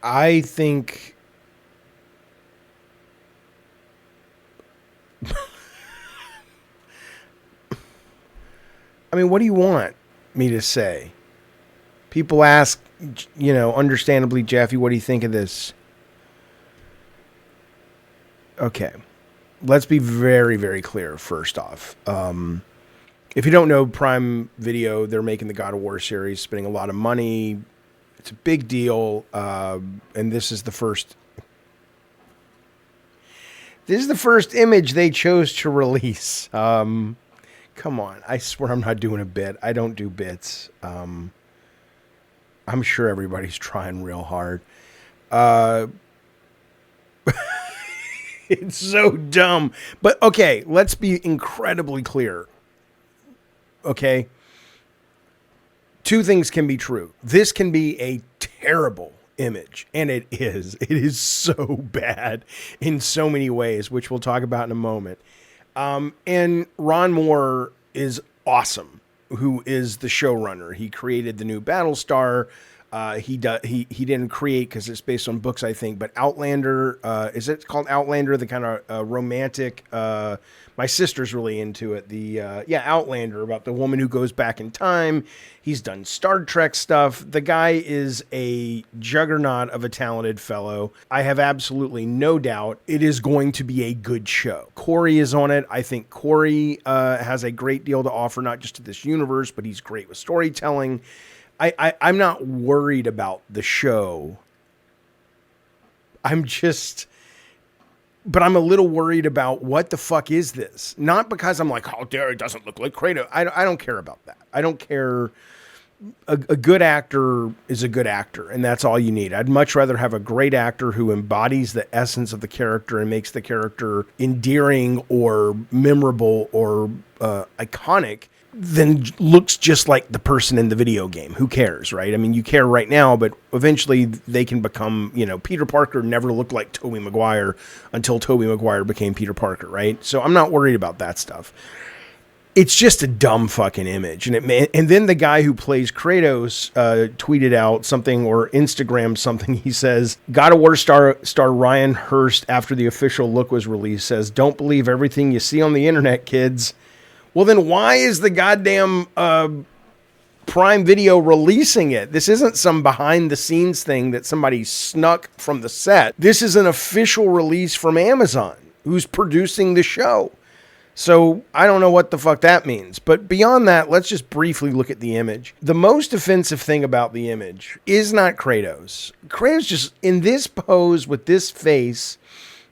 I think I mean, what do you want me to say? People ask, understandably, Jaffe, what do you think of this? Okay. Let's be very, very clear, first off. If you don't know Prime Video, they're making the God of War series, spending a lot of money. It's a big deal. And this is the first image they chose to release. Come on. I swear I'm not doing a bit. I don't do bits. I'm sure everybody's trying real hard. It's so dumb. But okay, let's be incredibly clear. Okay? Two things can be true. This can be a terrible image, and it is. It is so bad in so many ways, which we'll talk about in a moment. And Ron Moore is awesome, who is the showrunner. He created the new Battlestar. He didn't create, because it's based on books, I think, but Outlander, is it called Outlander? The kind of romantic, my sister's really into it. Outlander, about the woman who goes back in time. He's done Star Trek stuff. The guy is a juggernaut of a talented fellow. I have absolutely no doubt it is going to be a good show. Corey is on it. I think Corey has a great deal to offer, not just to this universe, but he's great with storytelling. I'm not worried about the show. But I'm a little worried about what the fuck is this? Not because I'm like, how dare it doesn't look like Kratos. I don't care about that. I don't care. A good actor is a good actor, and that's all you need. I'd much rather have a great actor who embodies the essence of the character and makes the character endearing or memorable or iconic than looks just like the person in the video game. Who cares, right? I mean, you care right now, but eventually they can become, Peter Parker never looked like Tobey Maguire until Tobey Maguire became Peter Parker, right? So I'm not worried about that stuff. It's just a dumb fucking image. And then the guy who plays Kratos tweeted out something or Instagrammed something. He says, God of War star Ryan Hurst, after the official look was released, says, "Don't believe everything you see on the internet, kids." Well, then why is the goddamn Prime Video releasing it? This isn't some behind-the-scenes thing that somebody snuck from the set. This is an official release from Amazon, who's producing the show. So I don't know what the fuck that means. But beyond that, let's just briefly look at the image. The most offensive thing about the image is not Kratos. Kratos just, in this pose with this face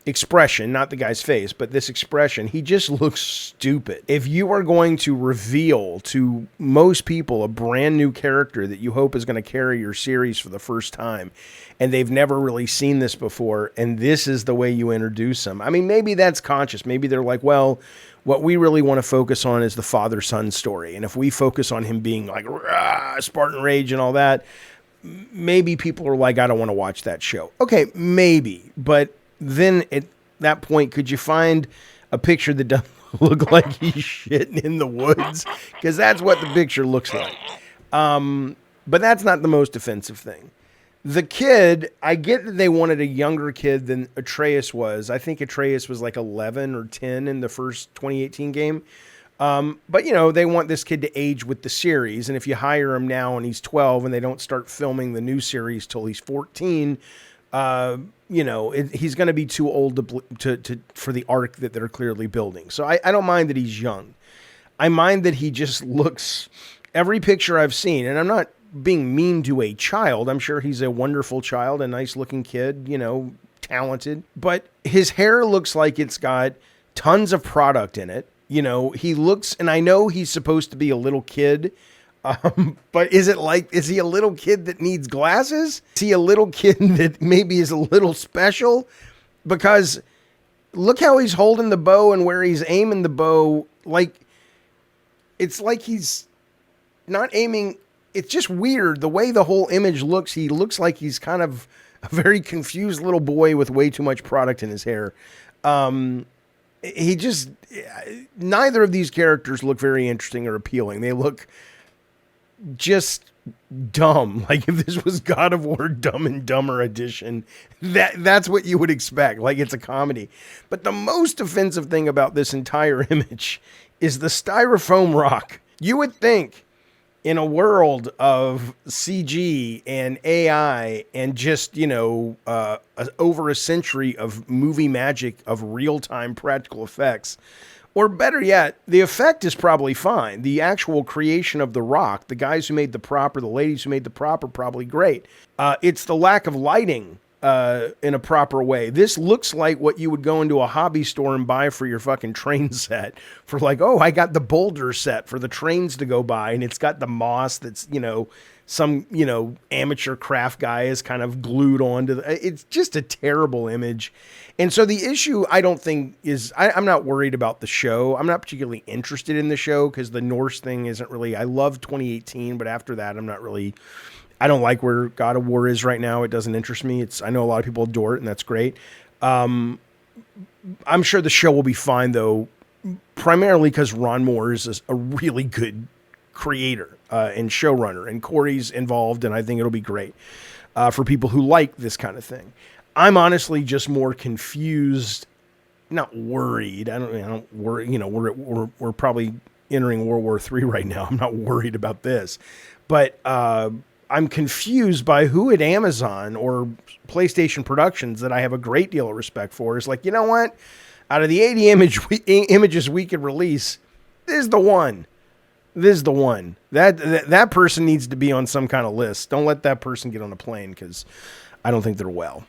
expression, not the guy's face, but this expression, he just looks stupid. If you are going to reveal to most people a brand new character that you hope is going to carry your series for the first time, and they've never really seen this before, and this is the way you introduce them, I mean, maybe that's conscious. Maybe they're like, well, what we really want to focus on is the father-son story, and if we focus on him being like Spartan Rage and all that, maybe people are like, I don't want to watch that show. Okay, maybe, but then at that point, could you find a picture that doesn't look like he's shitting in the woods? Because that's what the picture looks like. But that's not the most offensive thing. The kid, I get that they wanted a younger kid than Atreus was. I think Atreus was like 11 or 10 in the first 2018 game. But, they want this kid to age with the series. And if you hire him now and he's 12 and they don't start filming the new series till he's 14, he's going to be too old to for the arc that they're clearly building. So I don't mind that he's young. I mind that he just looks, every picture I've seen, and I'm not being mean to a child. I'm sure he's a wonderful child, a nice looking kid, talented, but his hair looks like it's got tons of product in it. He looks, and I know he's supposed to be a little kid, but is he a little kid that needs glasses? Is he a little kid that maybe is a little special? Because look how he's holding the bow and where he's aiming the bow. It's like he's not aiming. It's just weird. The way the whole image looks, he looks like he's kind of a very confused little boy with way too much product in his hair. Neither of these characters look very interesting or appealing. They look just dumb. Like if this was God of War Dumb and Dumber edition, that's what you would expect. Like it's a comedy. But the most offensive thing about this entire image is the styrofoam rock. You would think in a world of CG and AI and just, over a century of movie magic of real-time practical effects, or better yet, the effect is probably fine. The actual creation of the rock, the guys who made the prop or the ladies who made the prop are probably great. It's the lack of lighting in a proper way. This looks like what you would go into a hobby store and buy for your fucking train set. For like, oh, I got the boulder set for the trains to go by, and it's got the moss that's, some, amateur craft guy is kind of glued onto it's just a terrible image. And so the issue, I don't think is, I'm not worried about the show. I'm not particularly interested in the show because the Norse thing isn't really, I love 2018, but after that, I don't like where God of War is right now. It doesn't interest me. I know a lot of people adore it, and that's great. I'm sure the show will be fine, though, primarily because Ron Moore is a really good creator and showrunner, and Corey's involved, and I think it'll be great for people who like this kind of thing. I'm honestly just more confused, not worried. I don't worry. We're probably entering World War III right now. I'm not worried about this, but I'm confused by who at Amazon or PlayStation Productions that I have a great deal of respect for is like, you know what? Out of the 80 images we could release, this is the one. This is the one. That person needs to be on some kind of list. Don't let that person get on a plane because I don't think they're well.